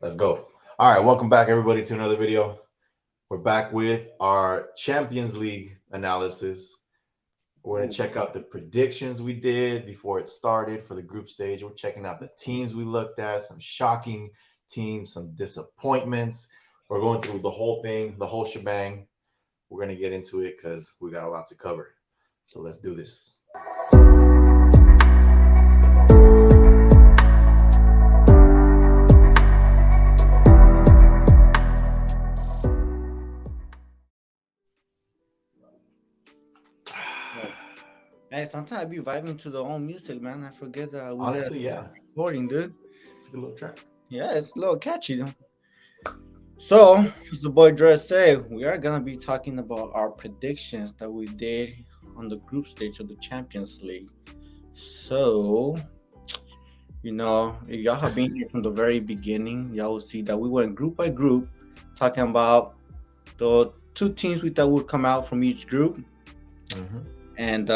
Let's go. All right, welcome back, everybody, to another video. We're back with our Champions League analysis. We're going to check out the predictions we did before it started for the group stage. We're checking out the teams we looked at, some shocking teams, some disappointments. We're going through the whole thing, the whole shebang. We're going to get into it because we got a lot to cover. So let's do this. Hey, sometimes I be vibing to the own music, man. I forget that we did Honestly, yeah, recording, dude. it's a good little track. Yeah, it's a little catchy, though. So, as the boy Dress said, we are gonna be talking about our predictions that we did on the group stage of the Champions League. So, if y'all have been here from the very beginning, y'all will see that we went group by group, talking about the two teams we thought would come out from each group, and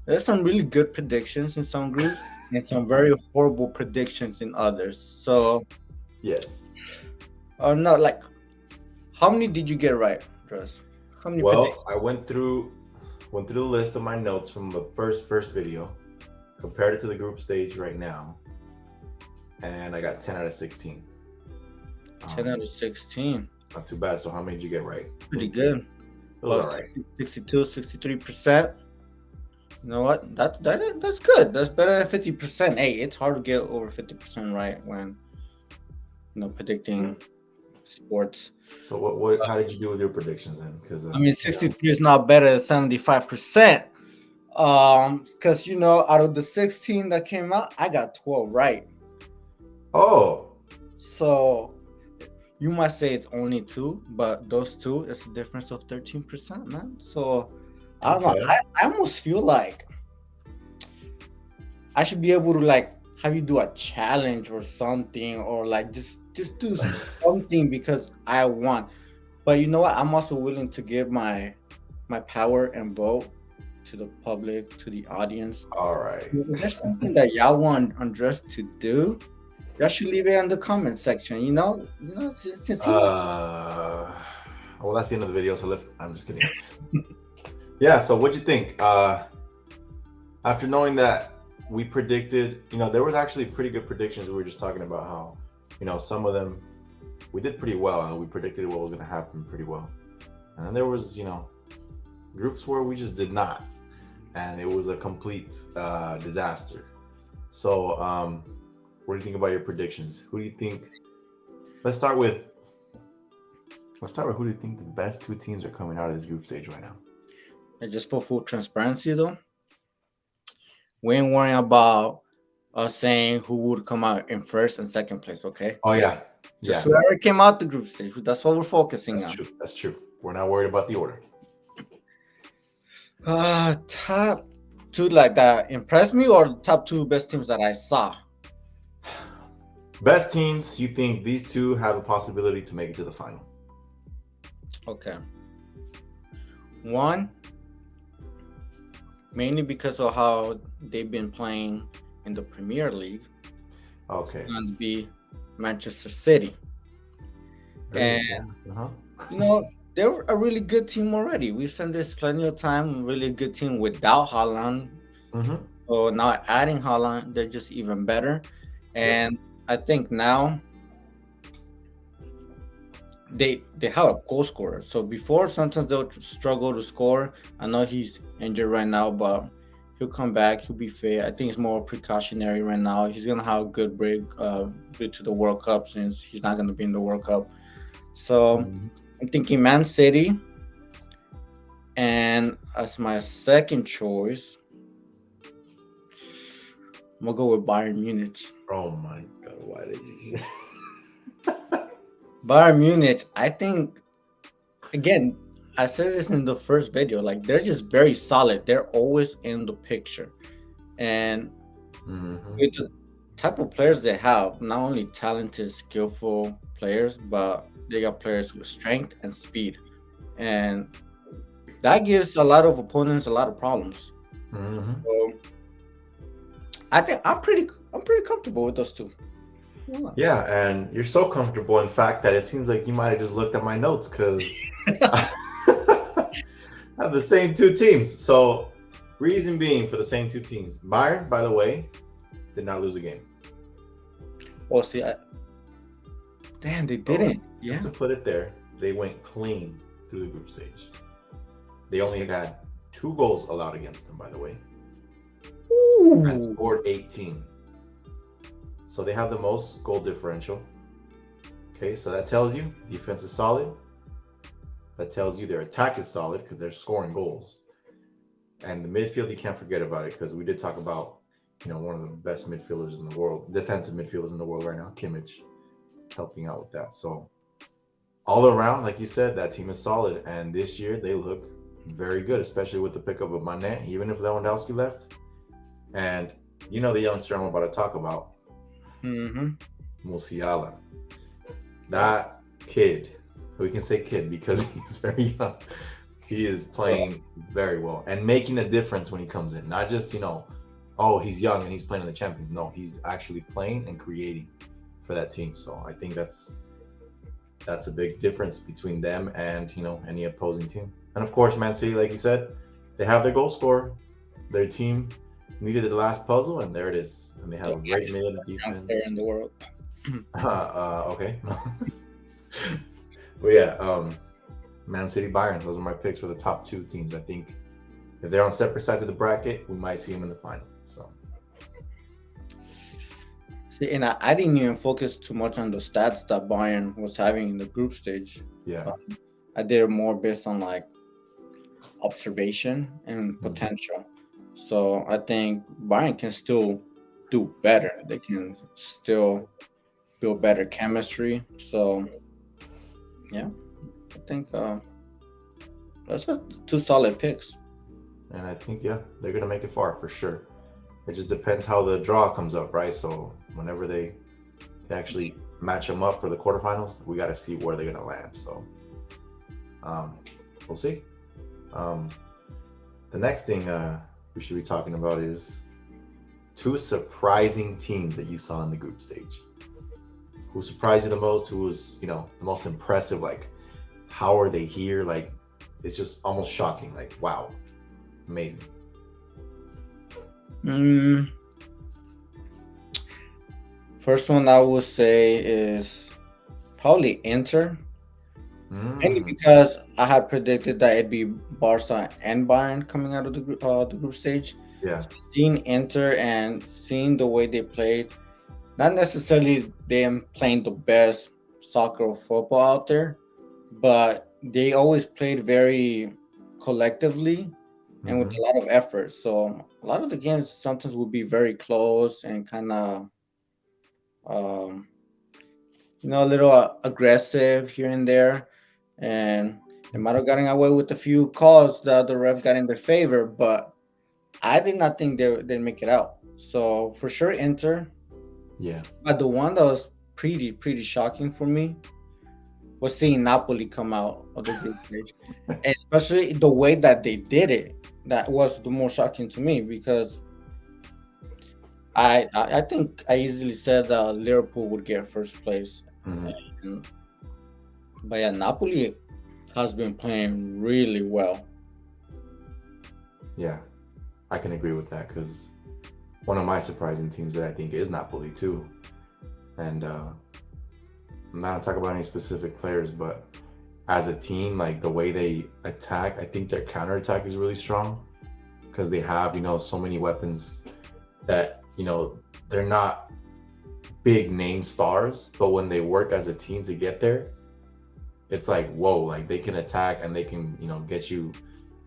there's some really good predictions in some groups and some very horrible predictions in others. So, Yes. no, like, how many did you get right, Dress? How many Well, predictions? I went through the list of my notes from the first video, compared it to the group stage right now, and I got 10 out of 16. 10 out of 16. Not too bad. So how many did you get right? Pretty good. It was About all right. 62, 63%. You know what? That's good. That's better than 50%. Hey, it's hard to get over 50% right when predicting sports. So what how did you do with your predictions then? Because I mean, 63 is not better than 75%. Because out of the 16 that came out, I got 12 right. Oh, So you might say it's only two, but those two is a difference of 13%, man. So I don't know. okay. I almost feel like I should be able to like have you do a challenge or something, or like just do something because I won. But you know what? I'm also willing to give my power and vote to the public, to the audience. All right. If there's something that y'all want Andres to do, y'all should leave it in the comment section. Since he Well, that's the end of the video. So I'm just kidding. Yeah. So what'd you think? After knowing that we predicted, there was actually pretty good predictions. We were just talking about how, some of them we did pretty well, and we predicted what was going to happen pretty well. And then there was, groups where we just did not, and it was a complete disaster. So, what do you think about your predictions? Who do you think? Let's start with who do you think the best two teams are coming out of this group stage right now? And just for full transparency, though, we ain't worrying about us saying who would come out in first and second place. Okay. Oh yeah, Just yeah. whoever came out the group stage. That's what we're focusing That's on. true. That's true. We're not worried about the order. Top two like that impressed me, or the top two best teams that I saw? Best teams, you think these two have a possibility to make it to the final? Okay. One, mainly because of how they've been playing in the Premier League, Okay. it's going to be Manchester City. And they're a really good team already. We've seen this plenty of time. Really good team without Haaland. So now adding Haaland, they're just even better. And I think now they have a goal scorer. So before, sometimes they'll struggle to score. I know he's injured right now, but he'll come back. He'll be fit. I think it's more precautionary right now. He's gonna have a good break due to the World Cup, since he's not gonna be in the World Cup. So I'm thinking Man City, and as my second choice, I'm gonna go with Bayern Munich. Oh my God! Why did you? Bayern Munich, I think, again, I said this in the first video, like they're just very solid. They're always in the picture. And with the type of players they have, not only talented, skillful players, but they got players with strength and speed. And that gives a lot of opponents a lot of problems. So I think I'm pretty comfortable with those two. Yeah, and you're so comfortable, in fact, that it seems like you might have just looked at my notes because I have the same two teams. So, reason being for the same two teams, Bayern, by the way, did not lose a game. Well, see, damn, they So, didn't. just Yeah. to put it there, they went clean through the group stage. They only had 2 goals allowed against them, by the way, and Ooh. scored 18. So they have the most goal differential. Okay, so that tells you defense is solid. That tells you their attack is solid because they're scoring goals. And the midfield, you can't forget about it because we did talk about, one of the best midfielders in the world, defensive midfielders in the world right now, Kimmich, helping out with that. So all around, like you said, that team is solid. And this year they look very good, especially with the pickup of Mané, even if Lewandowski left. And the youngster I'm about to talk about, Musiala. That kid, we can say kid because he's very young. He is playing very well and making a difference when he comes in. Not just, oh, he's young and he's playing in the Champions. No, he's actually playing and creating for that team. So I think that's a big difference between them and, any opposing team. And of course, Man City, like you said, they have their goal scorer. Their team needed the last puzzle, and there it is. And they have a great mid defense. There in the world. Okay. But yeah, Man City, Bayern. Those are my picks for the top 2 teams. I think if they're on separate sides of the bracket, we might see them in the final. So. See, and I didn't even focus too much on the stats that Bayern was having in the group stage. Yeah. I did it more based on like observation and potential. So I think Bayern can still do better. They can still build better chemistry. So yeah, I think that's 2 solid picks. And I think they're gonna make it far for sure. It just depends how the draw comes up, right? So whenever they actually match them up for the quarterfinals, we got to see where they're gonna land. So we'll see. The next thing we should be talking about is 2 surprising teams that you saw in the group stage. Who surprised you the most? Who was, the most impressive? Like, how are they here? Like, it's just almost shocking. Like, wow, amazing. First one I would say is probably Inter. Mainly because I had predicted that it'd be Barca and Bayern coming out of the group stage. Yeah. So seeing Inter and seeing the way they played, not necessarily them playing the best soccer or football out there, but they always played very collectively and with a lot of effort. So a lot of the games sometimes would be very close and kind of, a little aggressive here and there. And they might have gotten away with a few calls that the ref got in their favor, but I did not think they'd make it out. So for sure, Inter. Yeah. But the one that was pretty shocking for me was seeing Napoli come out of the group stage, and especially the way that they did it. That was the more shocking to me because I think I easily said that Liverpool would get first place. But yeah, Napoli has been playing really well. Yeah, I can agree with that because one of my surprising teams that I think is Napoli too. And I'm not gonna talk about any specific players, but as a team, like the way they attack, I think their counterattack is really strong because they have, so many weapons that, they're not big name stars, but when they work as a team to get there, it's like, whoa, like they can attack and they can, get you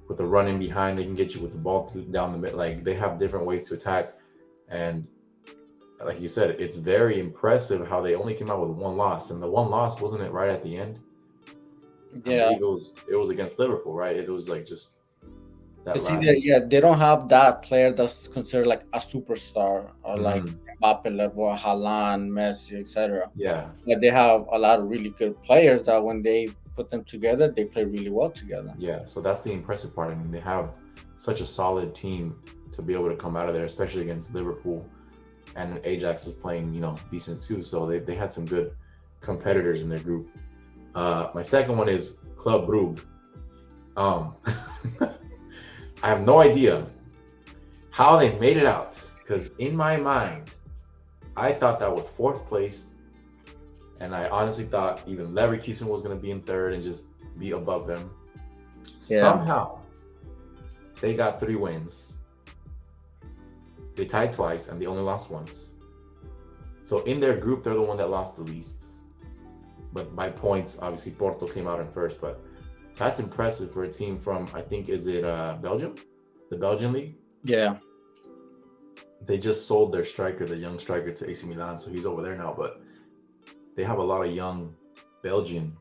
with the run in behind, they can get you with the ball down the middle. Like they have different ways to attack. And like you said, it's very impressive how they only came out with 1 loss. And the 1 loss, wasn't it right at the end? Yeah. It was against Liverpool, right? It was like just that last. They don't have that player that's considered like a superstar or like Mbappe level, Haaland, Messi, etc. Yeah. But they have a lot of really good players that when they put them together, they play really well together. Yeah, so that's the impressive part. I mean, they have such a solid team to be able to come out of there, especially against Liverpool. and Ajax was playing, decent too. So they had some good competitors in their group. My second one is Club Brugge. I have no idea how they made it out, because in my mind, I thought that was fourth place, and I honestly thought even Leverkusen was going to be in third and just be above them. Yeah. Somehow, they got 3 wins. They tied twice, and they only lost once. So in their group, they're the one that lost the least. But by points, obviously, Porto came out in first, but that's impressive for a team from, I think, is it Belgium? The Belgian league? Yeah. They just sold their striker, the young striker, to AC Milan, so he's over there now. But they have a lot of young Belgian,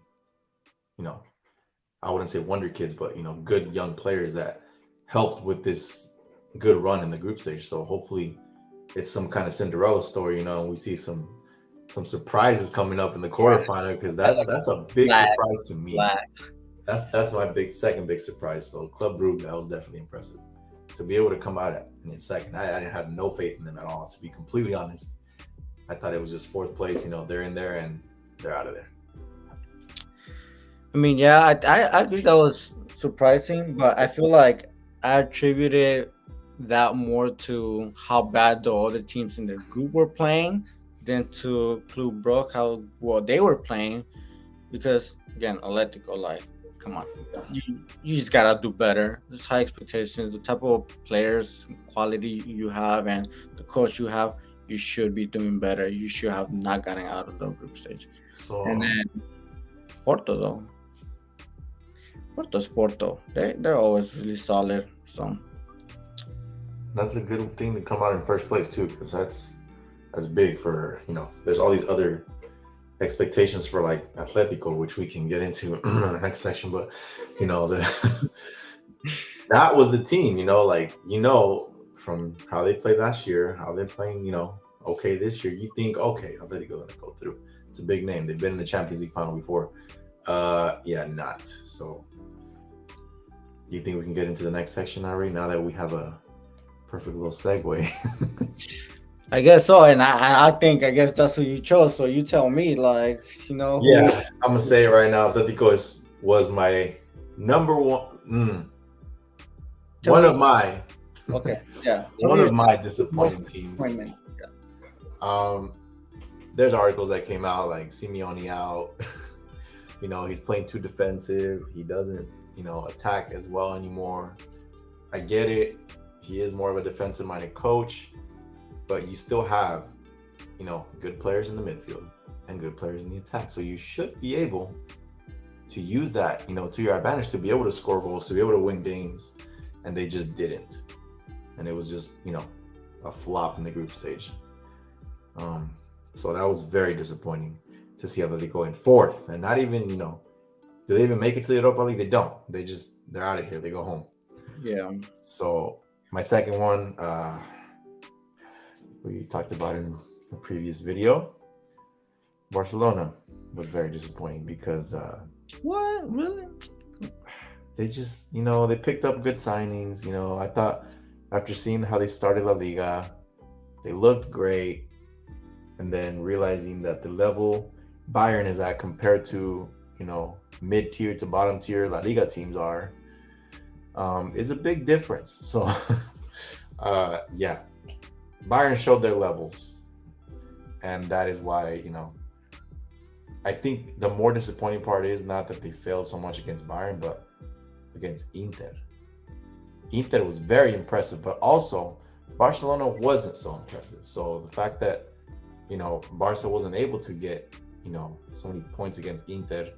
I wouldn't say wonder kids, but, good young players that helped with this good run in the group stage. So hopefully it's some kind of Cinderella story, and we see some surprises coming up in the quarterfinal, because that's a big surprise to me. That's my second big surprise. So Club Brugge, that was definitely impressive to be able to come out in second. I didn't have no faith in them at all, to be completely honest. I thought it was just fourth place. They're in there and they're out of there. I mean, yeah, I agree that was surprising, but I feel like I attributed that more to how bad the other teams in their group were playing than to Club Brugge, how well they were playing. Because again, Atletico, like, come on, you just gotta do better. There's high expectations. The type of players, quality you have, and the coach you have, you should be doing better. You should have not gotten out of the group stage. And then Porto, though. Porto's Porto. They're always really solid. So that's a good thing to come out in first place too, because that's big for, there's all these other expectations for like Atletico, which we can get into in the next section. But that was the team, from how they played last year, how they're playing, okay, this year, you think, okay, Atletico gonna go through. It's a big name. They've been in the Champions League final before. Not. So do you think we can get into the next section already, now that we have a perfect little segue? I guess so, and I guess that's who you chose. So you tell me, like, Yeah, I'm gonna say it right now. Atletico was my number one. One of my. Okay. Yeah. One of my disappointing teams. Yeah. There's articles that came out like Simeone out. He's playing too defensive. He doesn't, attack as well anymore. I get it. He is more of a defensive-minded coach. But you still have, good players in the midfield and good players in the attack. So you should be able to use that, to your advantage, to be able to score goals, to be able to win games. And they just didn't. And it was just, a flop in the group stage. So that was very disappointing to see Atletico in fourth. And not even, do they even make it to the Europa League? They don't. They're out of here. They go home. Yeah. So my second one, we talked about in a previous video. Barcelona was very disappointing because what? Really? They just, they picked up good signings. I thought after seeing how they started La Liga, they looked great. And then realizing that the level Bayern is at compared to, mid-tier to bottom-tier La Liga teams are, is a big difference. So, yeah. Bayern showed their levels, and that is why, I think the more disappointing part is not that they failed so much against Bayern, but against Inter. Inter was very impressive, but also Barcelona wasn't so impressive. So the fact that, Barca wasn't able to get, so many points against Inter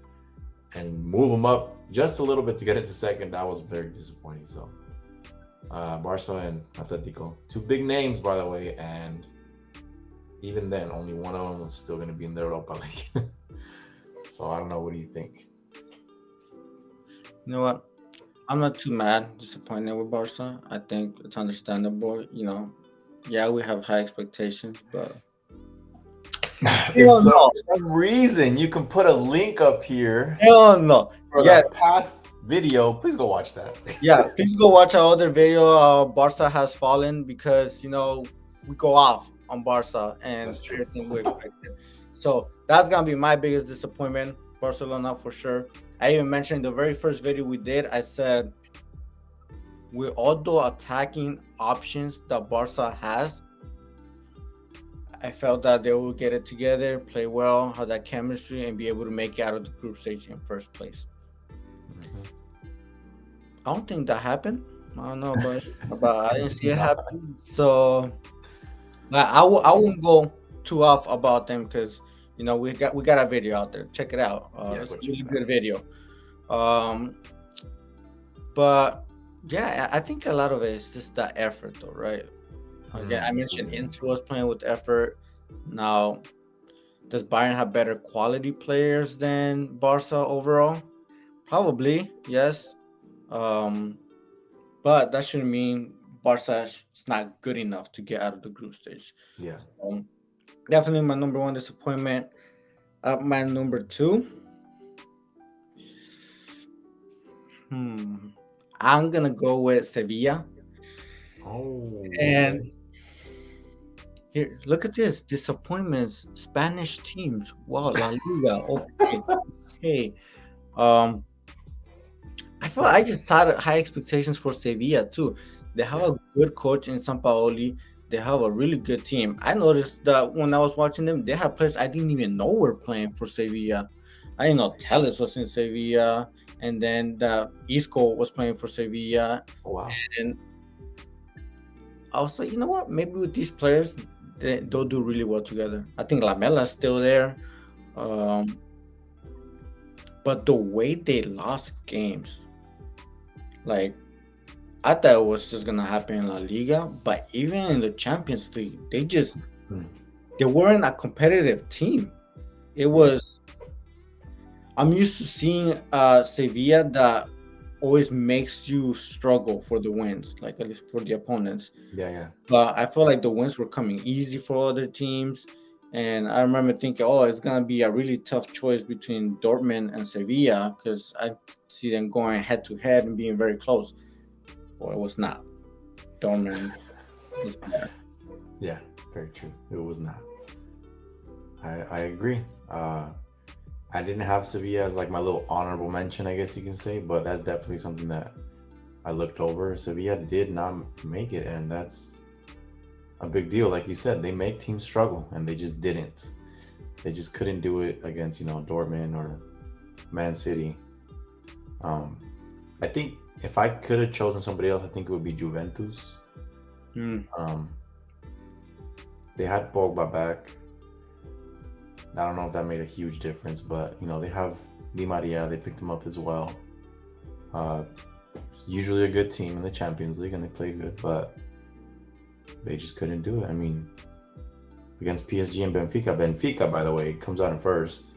and move them up just a little bit to get into second, that was very disappointing. So Barca and Atletico, 2 big names, by the way, and even then, only one of them was still going to be in the Europa League. So I don't know. What do you think? You know what? I'm not too disappointed with Barca. I think it's understandable. Yeah, we have high expectations, but for some reason, you can put a link up here. Hell no. For that past video, please go watch that. Yeah, please go watch our other video. Barca has fallen because we go off on Barca and That's true. everything we expected. So that's gonna be my biggest disappointment, Barcelona for sure. I even mentioned in the very first video we did, I said with all the attacking options that Barca has, I felt that they will get it together, play well, have that chemistry, and be able to make it out of the group stage in first place. I don't think that happened. I don't know, but I didn't see it happen. So I won't go too off about them because we got a video out there. Check it out. It's a really good video. But yeah, I think a lot of it is just that effort, though, right? Again, I mentioned Inter was playing with effort. Now, does Bayern have better quality players than Barca overall? Probably, yes. But that shouldn't mean Barca is not good enough to get out of the group stage. Yeah. Definitely my number one disappointment. My number two. I'm gonna go with Sevilla. Oh. And here, look at this disappointments. Spanish teams. Wow, La Liga. Okay. Okay. I feel I just had high expectations for Sevilla too. They have a good coach in Sampaoli. They have a really good team. I noticed that when I was watching them, they had players I didn't even know were playing for Sevilla. I didn't know Telles was in Sevilla, and then the Isco was playing for Sevilla. Oh, wow. And I was like, you know what? Maybe with these players, they'll do really well together. I think Lamella's still there. But the way they lost games, like, I thought it was just gonna happen in La Liga, but even in the Champions League, they weren't a competitive team. It was. I'm used to seeing Sevilla that always makes you struggle for the wins, like at least for the opponents. Yeah. But I felt like the wins were coming easy for other teams, and I remember thinking, oh, it's gonna be a really tough choice between Dortmund and Sevilla because I see them going head to head and being very close. Well, it was not. Dortmund was better. Yeah, very true. It was not. I agree. I didn't have Sevilla as like my little honorable mention, I guess you can say, but that's definitely something that I looked over. Sevilla did not make it, and that's a big deal. Like you said, they make teams struggle, and they just didn't. They just couldn't do it against, Dortmund or Man City. I think if I could have chosen somebody else, I think it would be Juventus. They had Pogba back. I don't know if that made a huge difference, but they have Di Maria. They picked him up as well. Usually a good team in the Champions League, and they play good, but they just couldn't do it. I mean, against PSG and Benfica, by the way, comes out in first.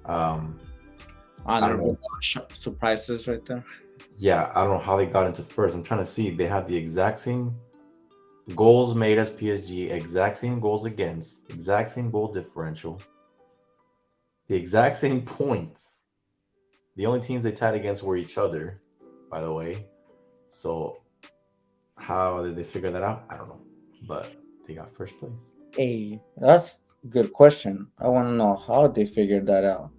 Honorable surprises right there. Yeah, I don't know how they got into first. I'm trying to see. They have the exact same goals made as PSG, exact same goals against, exact same goal differential, the exact same points. The only teams they tied against were each other, by the way. So how did they figure that out? I don't know, but they got first place. Hey, that's a good question. I want to know how they figured that out.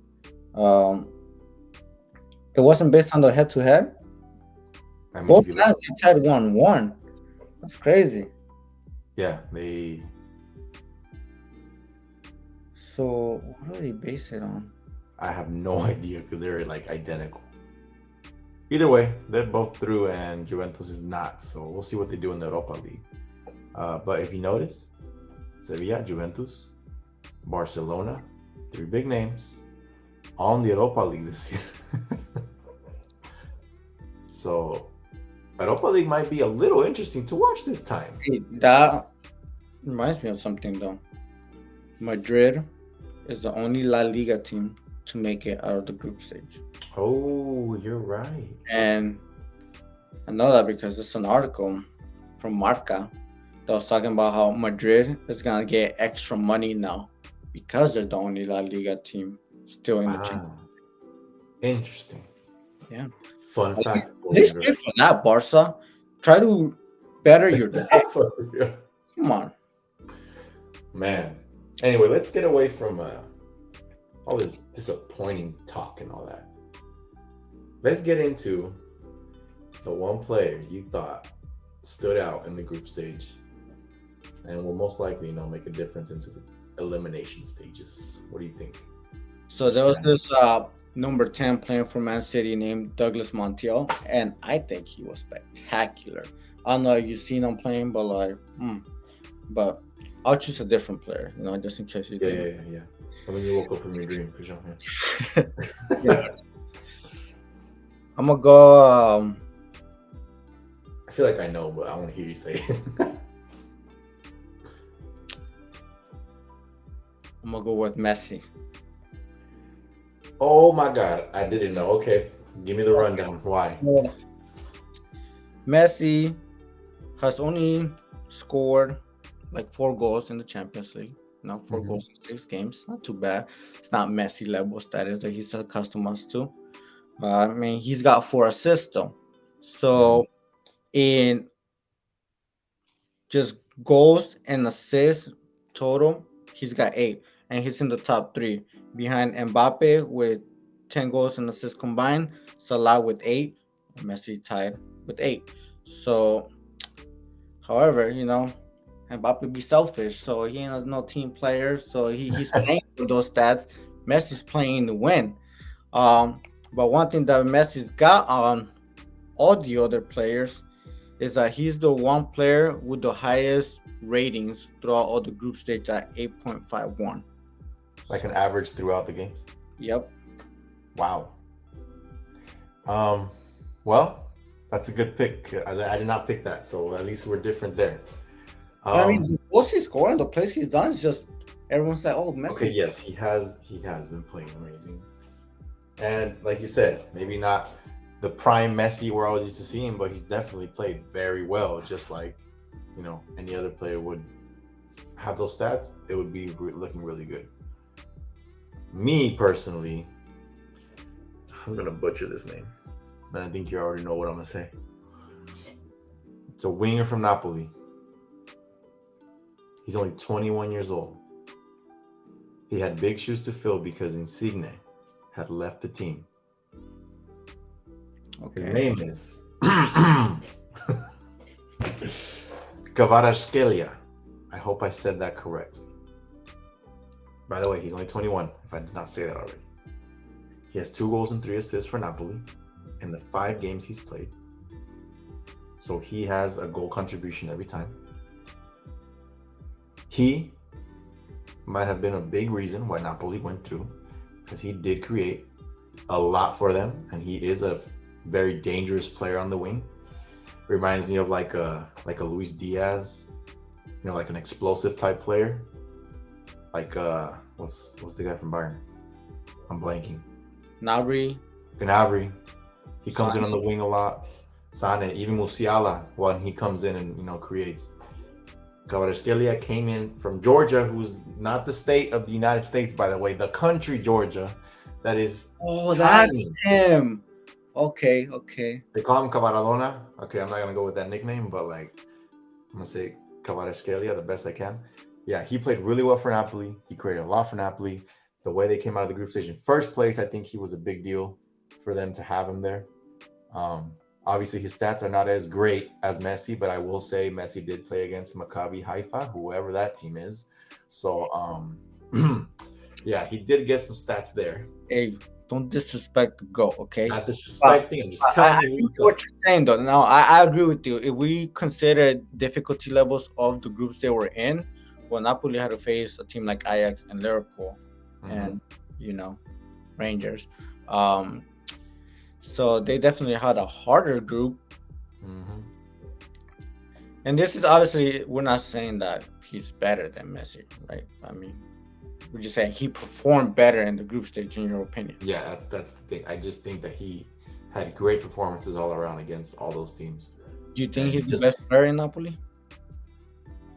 It wasn't based on the head-to-head. Both times they tied 1-1. That's crazy. Yeah, they. So what do they base it on? I have no idea because they're like identical. Either way, they're both through, and Juventus is not. So we'll see what they do in the Europa League. But if you notice, Sevilla, Juventus, Barcelona, 3 big names, all in the Europa League this season. So Europa League might be a little interesting to watch this time. Hey, that reminds me of something though. Madrid is the only La Liga team to make it out of the group stage. Oh, you're right. And I know that because it's an article from Marca that was talking about how Madrid is gonna get extra money now because they're the only La Liga team still in the team. Interesting. Yeah. Fun fact. Let's pay for that, Barca. Try to better your deck. Come on. Man. Anyway, let's get away from all this disappointing talk and all that. Let's get into the one player you thought stood out in the group stage and will most likely, make a difference into the elimination stages. What do you think? So there was this number 10 playing for Man City named Douglas Montiel, and I think he was spectacular. I don't know if you've seen him playing, but but I'll choose a different player, just in case you think. Yeah. I mean, you woke up from your dream, for sure. Yeah. I'm gonna go. I feel like I know, but I want to hear you say it. I'm gonna go with Messi. Oh my God, I didn't know. Okay, give me the rundown. Why? Messi has only scored like 4 goals in the Champions League. 4 goals in 6 games. Not too bad. It's not Messi level status that he's accustomed to. I mean, he's got 4 assists though. So in just goals and assists total, he's got 8, and he's in the top 3 behind Mbappe with 10 goals and assists combined, Salah with 8, Messi tied with 8. So, however, Mbappe be selfish, so he ain't no team player, so he's playing for those stats. Messi's playing to win. But one thing that Messi's got on all the other players is that he's the one player with the highest ratings throughout all the group stage at 8.51. Like an average throughout the games? Yep. Wow. Well, that's a good pick. I did not pick that, so at least we're different there. I mean, the goals he's scoring, the plays he's done is just everyone's like, oh, Messi. Okay, yes, he has been playing amazing. And like you said, maybe not the prime Messi we're always used to seeing, but he's definitely played very well. Just like, any other player would have those stats, it would be looking really good. Me personally, I'm gonna butcher this name, and I think you already know what I'm gonna say. It's a winger from Napoli. He's only 21 years old. He had big shoes to fill because Insigne had left the team. Okay. His name is Kvaratskhelia. I hope I said that correctly. By the way, he's only 21, if I did not say that already. He has 2 goals and 3 assists for Napoli in the 5 games he's played. So he has a goal contribution every time. He might have been a big reason why Napoli went through, because he did create a lot for them, and he is a very dangerous player on the wing. Reminds me of like a Luis Diaz, like an explosive type player. Like what's the guy from Bayern? I'm blanking. Gnabry. He comes in on the wing a lot. Sane, even Musiala, when he comes in and creates. Kvaratskhelia came in from Georgia, who's not the state of the United States, by the way, the country Georgia. That is that's him. Okay. They call him Cavaradona. Okay, I'm not gonna go with that nickname, but I'm gonna say Kvaratskhelia the best I can. Yeah, he played really well for Napoli. He created a lot for Napoli. The way they came out of the group stage in first place, I think he was a big deal for them to have him there. Obviously, his stats are not as great as Messi, but I will say Messi did play against Maccabi Haifa, whoever that team is. So, yeah, he did get some stats there. Hey, don't disrespect the GOAT, okay? Not disrespecting, I'm just telling you what you're saying, though. Now, I agree with you. If we consider difficulty levels of the groups they were in, well, Napoli had to face a team like Ajax and Liverpool and, Rangers. So they definitely had a harder group. And this is obviously, we're not saying that he's better than Messi, right? I mean, we're just saying he performed better in the group stage, in your opinion. Yeah, that's the thing. I just think that he had great performances all around against all those teams. Do you think he's the best player in Napoli?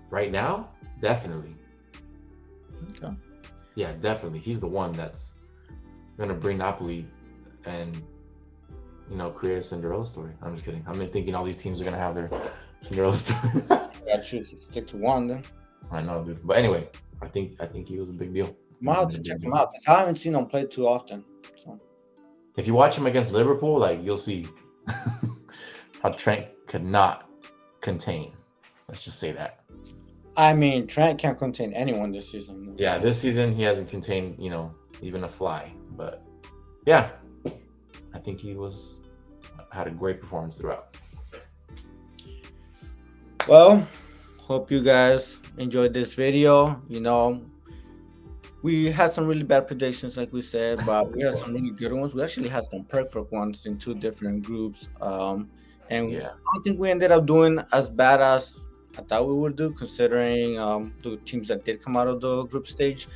Right now? Definitely. Okay. Yeah, definitely. He's the one that's going to bring Napoli and create a Cinderella story. I'm just kidding. I'm thinking all these teams are going to have their Cinderella story. Yeah, choose to stick to one then. I know, dude. But anyway, I think he was a big deal. I'm gonna have to check him out because I haven't seen him play too often. So if you watch him against Liverpool, like you'll see how Trent could not contain. Let's just say that. I mean, Trent can't contain anyone this season. Yeah, this season he hasn't contained, even a fly. But yeah, I think he had a great performance throughout. Well, hope you guys enjoyed this video. We had some really bad predictions, like we said, but we had some really good ones. We actually had some perfect ones in 2 different groups. And I don't think we ended up doing as bad as I thought we would do, considering the teams that did come out of the group stage.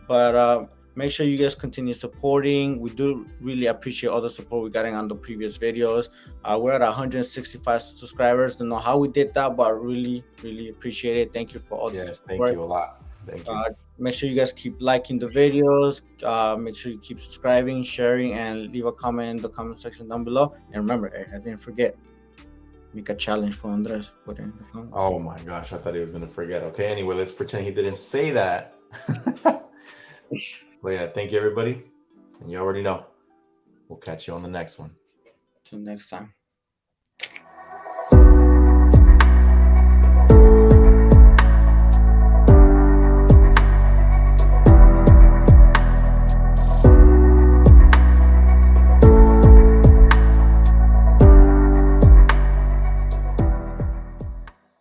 But make sure you guys continue supporting. We do really appreciate all the support we're getting on the previous videos. We're at 165 subscribers. Don't know how we did that, but really, really appreciate it. Thank you for all the support. Thank you a lot. Thank you. Make sure you guys keep liking the videos. Make sure you keep subscribing, sharing, and leave a comment in the comment section down below. And remember, I didn't forget, make a challenge for Andres. Put it in the comments. Oh my gosh, I thought he was gonna forget. Okay, anyway, let's pretend he didn't say that. But yeah, thank you everybody. And you already know. We'll catch you on the next one. Till next time.